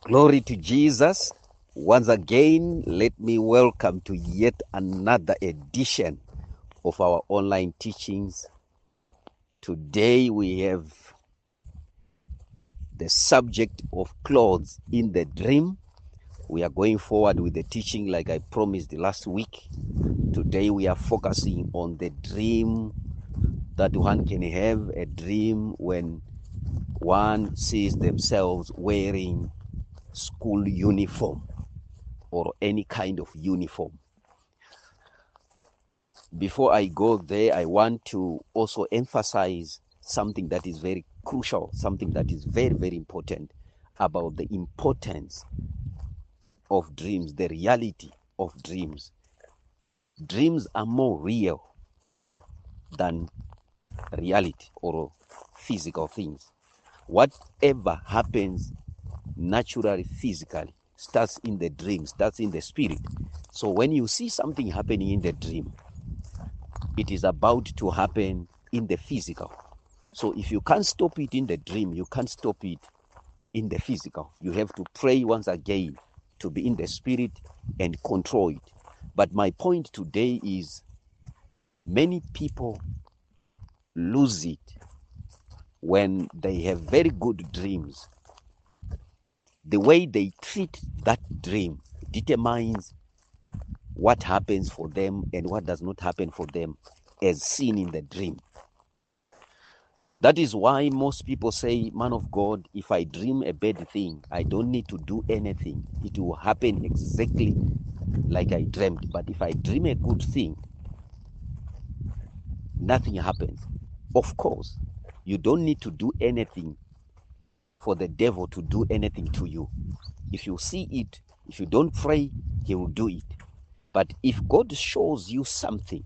Glory to Jesus. Once again, let me welcome to yet another edition of our online teachings. Today we have the subject of clothes in the dream. We are going forward with the teaching like I promised last week. Today we are focusing on the dream that one can have, a dream when one sees themselves wearing school uniform or any kind of uniform. Before I go there, I want to also emphasize something that is very crucial, something that is very, very important about the importance of dreams, the reality of dreams. Dreams are more real than reality or physical things. Whatever happens naturally, physically, starts in the dream, starts in the spirit. So when you see something happening in the dream, it is about to happen in the physical. So if you can't stop it in the dream, you can't stop it in the physical. You have to pray once again to be in the spirit and control it. But my point today is many people lose it when they have very good dreams. The way they treat that dream determines what happens for them and what does not happen for them as seen in the dream. That is why most people say, man of God, if I dream a bad thing, I don't need to do anything. It will happen exactly like I dreamed. But if I dream a good thing, nothing happens. Of course, you don't need to do anything for the devil to do anything to you. If you see it, if you don't pray, he will do it. But if God shows you something,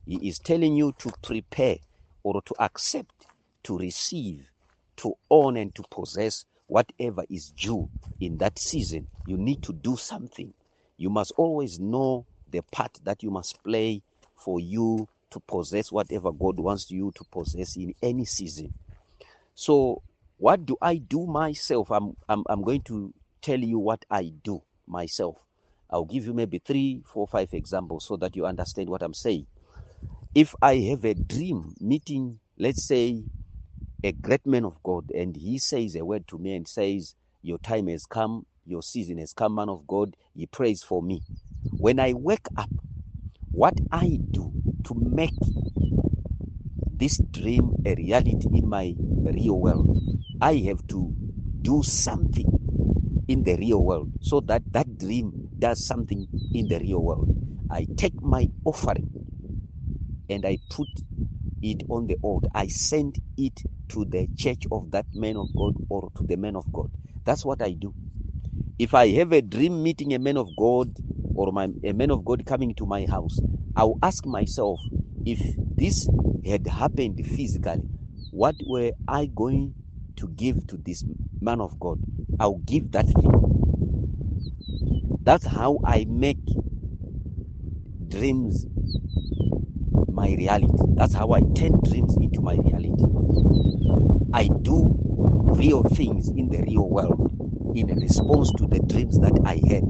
he is telling you to prepare or to accept, to receive, to own and to possess whatever is due in that season. You need to do something. You must always know the part that you must play for you to possess whatever God wants you to possess in any season. So what do I do myself? I'm going to tell you what I do myself. I'll give you maybe 3, 4, 5 examples so that you understand what I'm saying. If I have a dream meeting, let's say, a great man of God, and he says a word to me and says, your time has come, your season has come, man of God, he prays for me. When I wake up, what I do to make this dream a reality in my real world, I have to do something in the real world so that that dream does something in the real world. I take my offering and I put it on the altar. I send it to the church of that man of God or to the man of God. That's what I do. If I have a dream meeting a man of God or a man of God coming to my house, I'll ask myself, if this had happened physically, what were I going to give to this man of God? I'll give that thing. That's how I make dreams my reality. That's how I turn dreams into my reality. I do real things in the real world in response to the dreams that I had.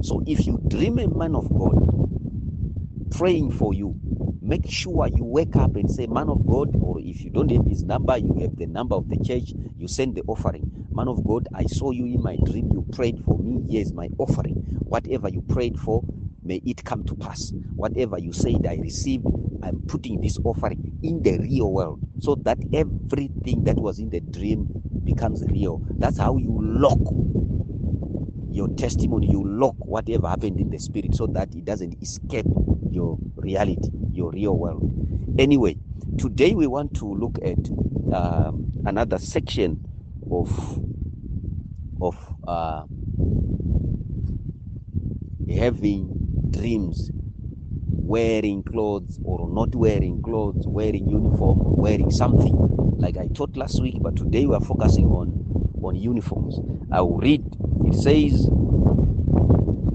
So if you dream a man of God praying for you, make sure you wake up and say, man of God, or if you don't have his number, you have the number of the church, you send the offering. Man of God, I saw you in my dream, you prayed for me, here's my offering. Whatever you prayed for, may it come to pass. Whatever you said I received, I'm putting this offering in the real world so that everything that was in the dream becomes real. That's how you lock your testimony, you lock whatever happened in the spirit so that it doesn't escape your reality, your real world. Anyway, today we want to look at another section of having dreams, wearing clothes or not wearing clothes, wearing uniform or wearing something, like I taught last week. But today we are focusing on uniforms. I will read. It says,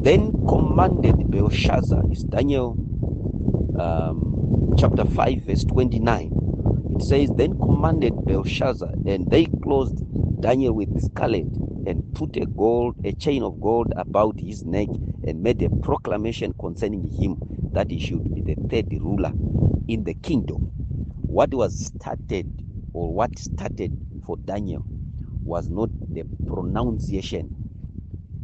then commanded Belshazzar, is Daniel chapter 5 verse 29. It says, then commanded Belshazzar, and they clothed Daniel with scarlet and put a chain of gold about his neck, and made a proclamation concerning him that he should be the third ruler in the kingdom. What started for Daniel was not the pronunciation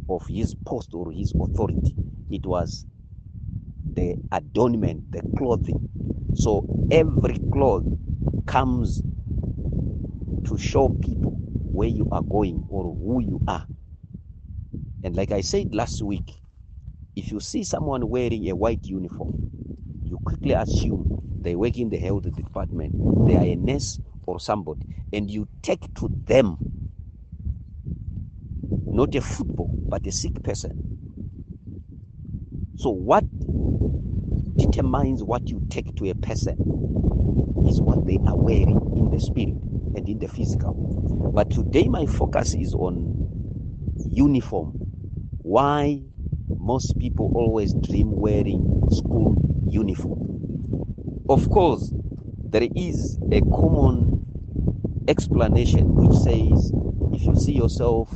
of his post or his authority. It was the adornment, the clothing. So every cloth comes to show people where you are going or who you are. And like I said last week, if you see someone wearing a white uniform, you quickly assume they work in the health department, they are a nurse or somebody, and you take to them not a football but a sick person. So what determines what you take to a person is what they are wearing in the spirit and in the physical. But today my focus is on uniform. Why most people always dream wearing school uniform. Of course, there is a common explanation which says if you see yourself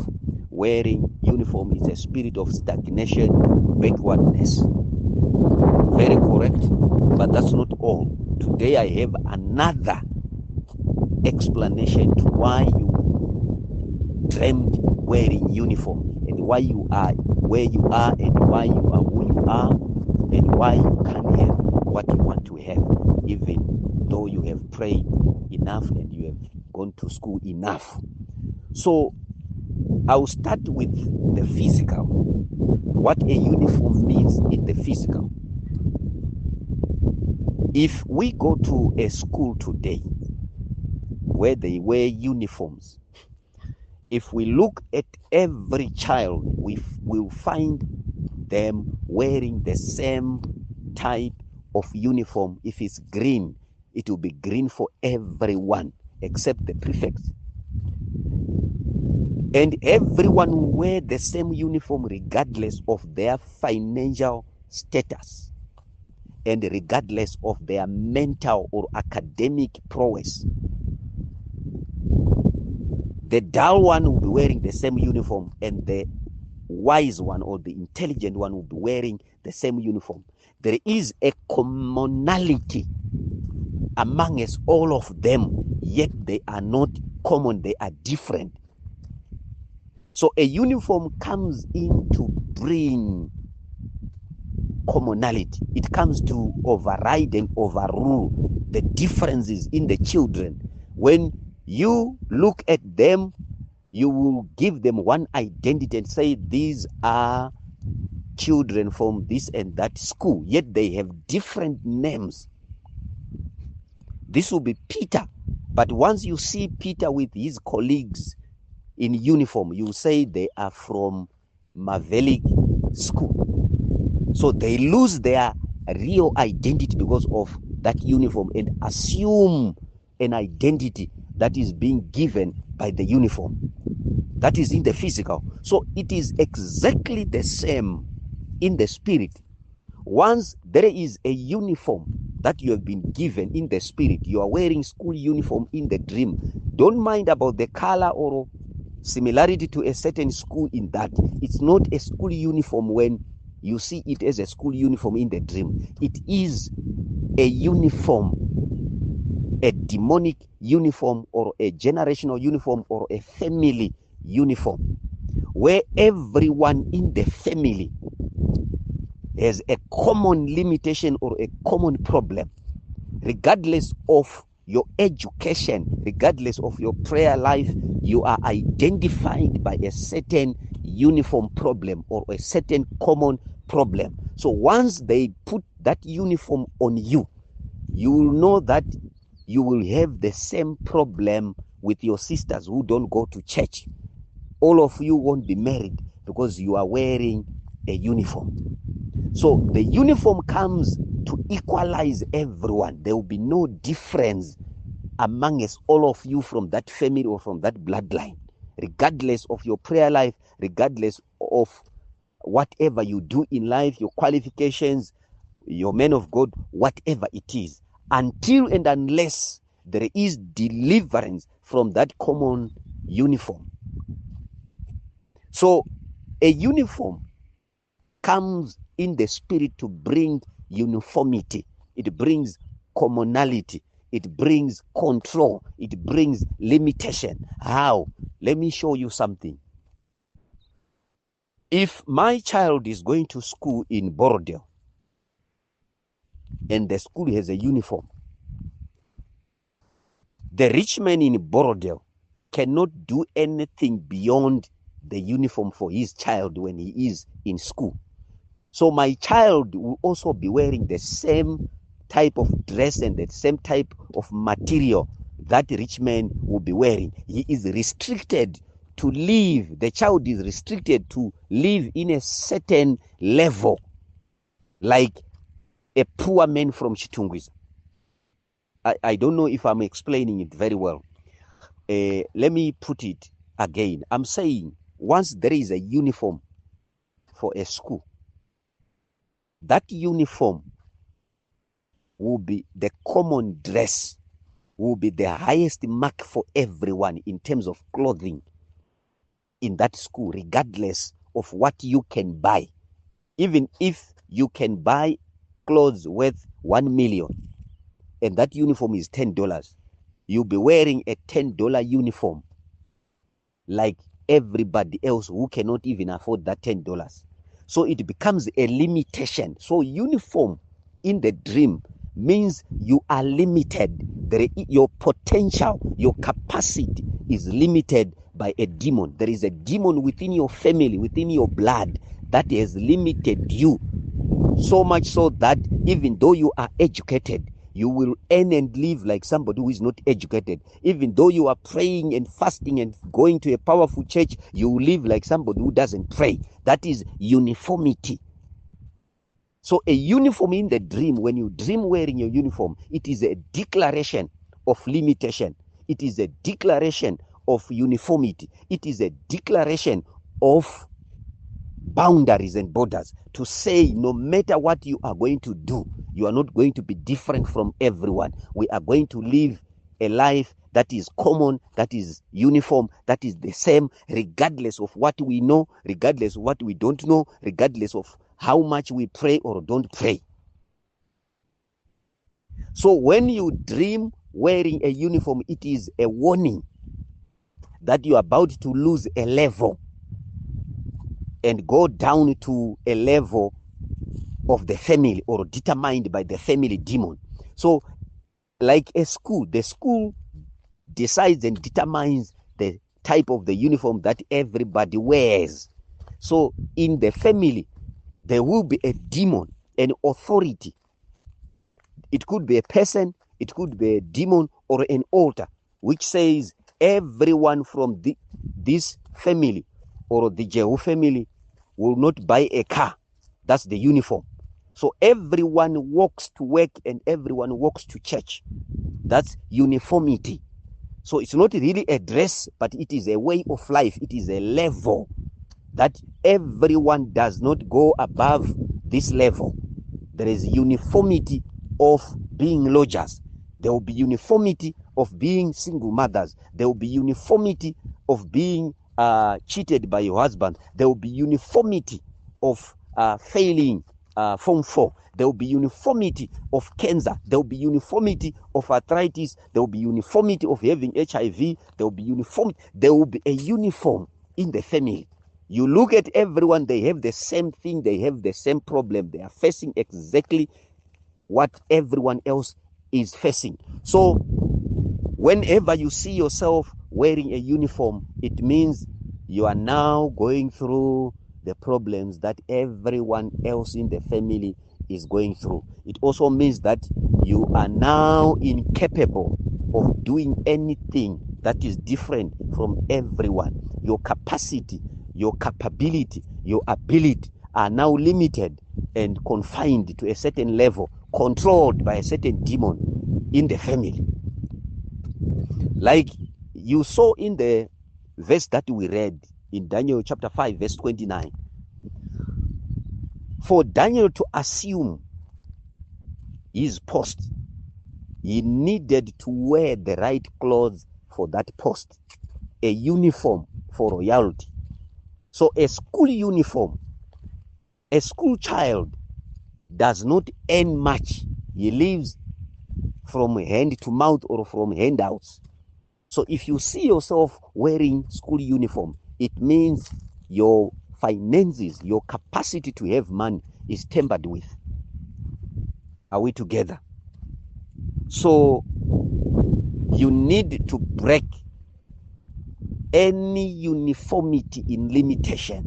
wearing uniform, it's a spirit of stagnation, backwardness. Very correct, but that's not all. Today I have another explanation to why you dreamed wearing uniform, and why you are where you are, and why you are who you are, and why you can't have what you want to have, even though you have prayed enough and you have gone to school enough. So I'll start with the physical. What a uniform means in the physical. If we go to a school today where they wear uniforms, if we look at every child, we will find them wearing the same type of uniform. If it's green, it will be green for everyone except the prefects. And everyone will wear the same uniform regardless of their financial status and regardless of their mental or academic prowess. The dull one will be wearing the same uniform, and the wise one or the intelligent one will be wearing the same uniform. There is a commonality amongst all of them, yet they are not common, they are different. So a uniform comes in to bring commonality. It comes to override and overrule the differences in the children. When you look at them, you will give them one identity and say these are children from this and that school, yet they have different names. This will be Peter, but once you see Peter with his colleagues in uniform, you say they are from Maverick School. So they lose their real identity because of that uniform and assume an identity that is being given by the uniform. That is in the physical. So it is exactly the same in the spirit. Once there is a uniform that you have been given in the spirit, you are wearing school uniform in the dream. Don't mind about the color or similarity to a certain school in that. It's not a school uniform when you see it as a school uniform in the dream. It is a uniform, a demonic uniform or a generational uniform or a family uniform, where everyone in the family has a common limitation or a common problem, regardless of your education, regardless of your prayer life. You are identified by a certain uniform problem or a certain common problem. So once they put that uniform on you, you will know that you will have the same problem with your sisters who don't go to church. All of you won't be married because you are wearing a uniform. So the uniform comes to equalize everyone. There will be no difference amongst all of you from that family or from that bloodline, regardless of your prayer life, regardless of whatever you do in life, your qualifications, your man of God, whatever it is, until and unless there is deliverance from that common uniform. So a uniform comes in the spirit to bring uniformity. It brings commonality. It brings control. It brings limitation. How? Let me show you something. If my child is going to school in Bordeaux and the school has a uniform, the rich man in Bordeaux cannot do anything beyond the uniform for his child when he is in school. So my child will also be wearing the same type of dress and the same type of material that rich man will be wearing. He is restricted to live, the child is restricted to live in a certain level, like a poor man from Chitungwiza. I don't know if I'm explaining it very well. Let me put it again. I'm saying once there is a uniform for a school, that uniform will be the common dress, will be the highest mark for everyone in terms of clothing in that school, regardless of what you can buy. Even if you can buy clothes worth 1 million and that uniform is $10, you'll be wearing a $10 uniform like everybody else who cannot even afford that $10. So it becomes a limitation. So uniform in the dream means you are limited. Your potential, your capacity is limited by a demon. There is a demon within your family, within your blood, that has limited you, so much so that even though you are educated, you will earn and live like somebody who is not educated. Even though you are praying and fasting and going to a powerful church, you will live like somebody who doesn't pray. That is uniformity. So a uniform in the dream, when you dream wearing your uniform, it is a declaration of limitation. It is a declaration of uniformity. It is a declaration of boundaries and borders, to say no matter what you are going to do, you are not going to be different from everyone. We are going to live a life that is common, that is uniform, that is the same, regardless of what we know, regardless of what we don't know, regardless of how much we pray or don't pray. So when you dream wearing a uniform, it is a warning that you are about to lose a level and go down to a level of the family or determined by the family demon. So like a school, the school decides and determines the type of the uniform that everybody wears. So in the family, there will be a demon, an authority. It could be a person, it could be a demon or an altar, which says everyone from this family or the Jehu family will not buy a car. That's the uniform. So everyone walks to work and everyone walks to church. That's uniformity. So it's not really a dress, but it is a way of life. It is a level that everyone does not go above this level. There is uniformity of being lodgers. There will be uniformity of being single mothers. There will be uniformity of being cheated by your husband. There will be uniformity of failing Form 4. There will be uniformity of cancer. There will be uniformity of arthritis. There will be uniformity of having HIV. There will be uniform. There will be a uniform in the family. You look at everyone, they have the same thing. They have the same problem. They are facing exactly what everyone else is facing. So whenever you see yourself wearing a uniform, it means you are now going through the problems that everyone else in the family is going through. It also means that you are now incapable of doing anything that is different from everyone. Your capacity, your capability, your ability are now limited and confined to a certain level, controlled by a certain demon in the family. Like you saw in the verse that we read in Daniel chapter 5, verse 29. For Daniel to assume his post, he needed to wear the right clothes for that post, a uniform for royalty. So a school uniform, a school child does not earn much. He lives from hand to mouth or from handouts. So if you see yourself wearing school uniform, it means your finances, your capacity to have money is tempered with. Are we together? So you need to break any uniformity in limitation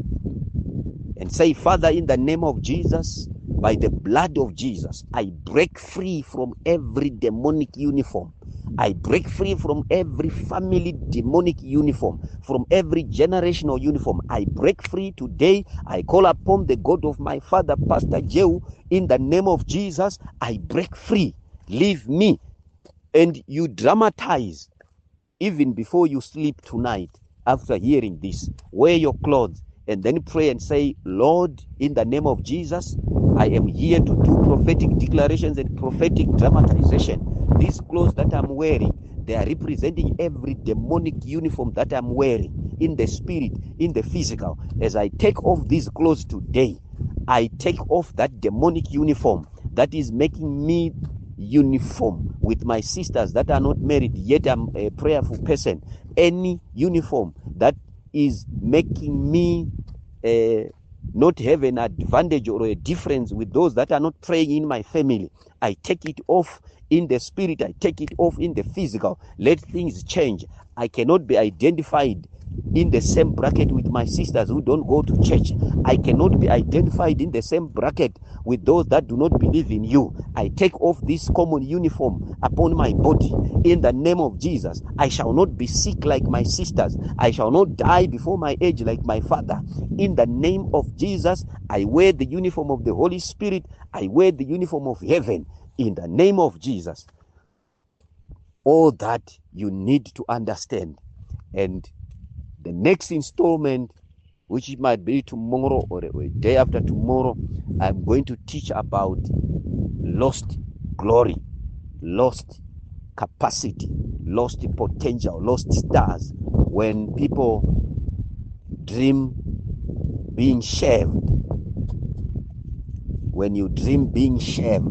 and say, Father, in the name of Jesus, by the blood of Jesus, I break free from every demonic uniform. I break free from every family demonic uniform, from every generational uniform. I break free today. I call upon the God of my father, Pastor Jehu, in the name of Jesus. I break free. Leave me. And you dramatize even before you sleep tonight. After hearing this, wear your clothes and then pray and say, Lord, in the name of Jesus, I am here to do prophetic declarations and prophetic dramatization. These clothes that I'm wearing, they are representing every demonic uniform that I'm wearing in the spirit, in the physical. As I take off these clothes today, I take off that demonic uniform that is making me uniform with my sisters that are not married, yet I'm a prayerful person. Any uniform that is making me not have an advantage or a difference with those that are not praying in my family, I take it off in the spirit, I take it off in the physical. Let things change. I cannot be identified in the same bracket with my sisters who don't go to church. I cannot be identified in the same bracket with those that do not believe in you. I take off this common uniform upon my body in the name of Jesus. I shall not be sick like my sisters. I shall not die before my age like my father. In the name of Jesus, I wear the uniform of the Holy Spirit. I wear the uniform of heaven in the name of Jesus. All that you need to understand. And the next installment, which might be tomorrow or a day after tomorrow, I'm going to teach about lost glory, lost capacity, lost potential, lost stars. When people dream being shaved, when you dream being shaved,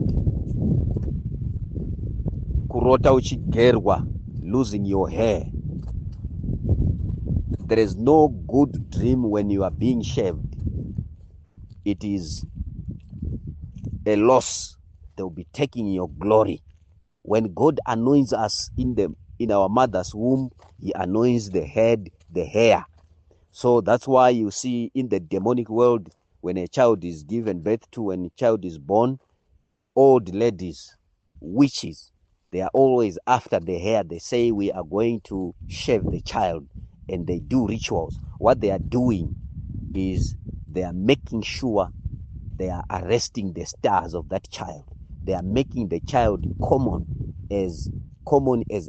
kurota uchigerwa, losing your hair. There is no good dream when you are being shaved. It is a loss. They will be taking your glory. When God anoints us in our mother's womb, he anoints the head, the hair. So that's why you see in the demonic world, when a child is given birth to, when a child is born, old ladies, witches, they are always after the hair. They say we are going to shave the child, and they do rituals. What they are doing is they are making sure they are arresting the stars of that child. They are making the child common as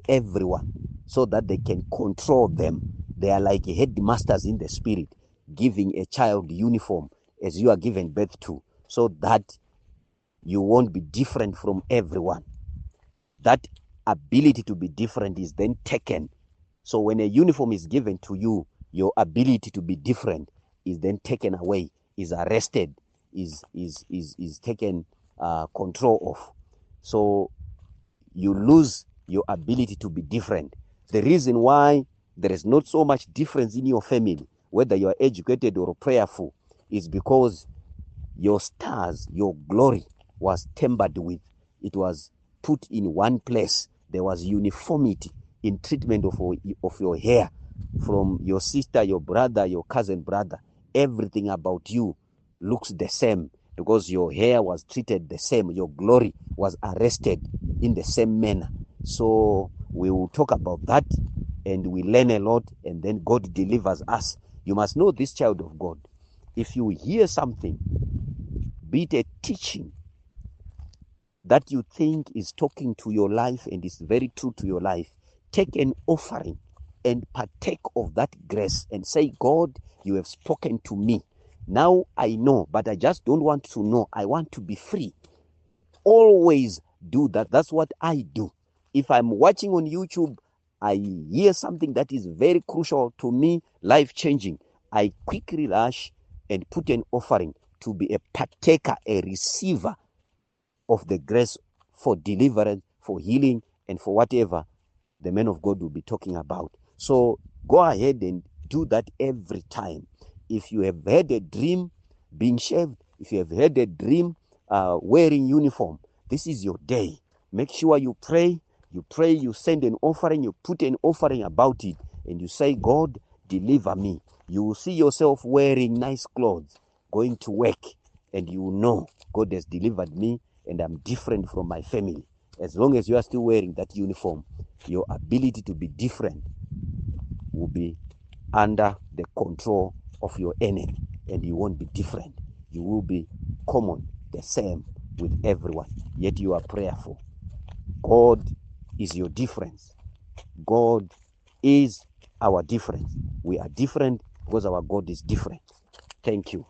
everyone, so that they can control them. They are like headmasters in the spirit, giving a child uniform as you are given birth to, so that you won't be different from everyone. That ability to be different is then taken. So when a uniform is given to you, your ability to be different is then taken away, is arrested, is taken control of. So you lose your ability to be different. The reason why there is not so much difference in your family, whether you are educated or prayerful, is because your stars, your glory was tempered with. It was put in one place. There was uniformity in treatment of your hair, from your sister, your brother, your cousin brother. Everything about you looks the same because your hair was treated the same. Your glory was arrested in the same manner. So we will talk about that, and we learn a lot, and then God delivers us. You must know this, child of God. If you hear something, be it a teaching that you think is talking to your life and is very true to your life, take an offering and partake of that grace and say, God, you have spoken to me. Now I know, but I just don't want to know. I want to be free. Always do that. That's what I do. If I'm watching on YouTube, I hear something that is very crucial to me, life-changing, I quickly rush and put an offering to be a partaker, a receiver of the grace for deliverance, for healing, and for whatever the man of God will be talking about. So go ahead and do that every time. If you have had a dream being shaved, if you have had a dream wearing uniform, this is your day. Make sure you pray, you send an offering, you put an offering about it, and you say, God, deliver me. You will see yourself wearing nice clothes, going to work, and you will know God has delivered me and I'm different from my family. As long as you are still wearing that uniform, your ability to be different will be under the control of your enemy, and you won't be different. You will be common, the same with everyone, yet you are prayerful. God is your difference. God is our difference. We are different because our God is different. Thank you.